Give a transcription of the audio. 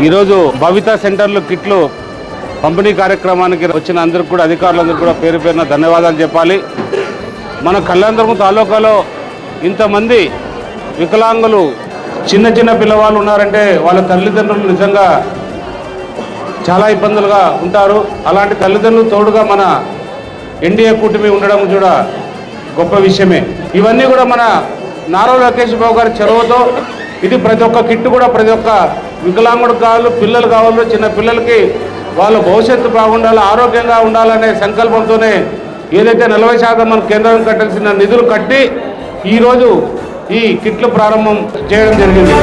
ఈరోజు భవిత సెంటర్లు కిట్లు పంపిణీ కార్యక్రమానికి వచ్చిన అందరికీ కూడా అధికారులందరూ కూడా పేరు పేరున ధన్యవాదాలు చెప్పాలి. మన కళ్యాణదుర్గం తాలూకాలో ఇంతమంది వికలాంగులు చిన్న చిన్న పిల్లవాళ్ళు ఉన్నారంటే వాళ్ళ తల్లిదండ్రులు నిజంగా చాలా ఇబ్బందులుగా ఉంటారు. అలాంటి తల్లిదండ్రులు తోడుగా మన ఎన్డీఏ కూటమి ఉండడం కూడా గొప్ప విషయమే. ఇవన్నీ కూడా మన నారా లోకేష్ బాబు గారి చొరవతో ఇది ప్రతి ఒక్క కిట్టు కూడా ప్రతి ఒక్క వికలాంగుడు కావాలి, పిల్లలు కావాలి, చిన్న పిల్లలకి వాళ్ళ భవిష్యత్తు బాగుండాలి, ఆరోగ్యంగా ఉండాలనే సంకల్పంతోనే ఏదైతే 40% మన కేంద్రం కట్టాల్సిన నిధులు కట్టి ఈరోజు ఈ కిట్లు ప్రారంభం చేయడం జరిగింది.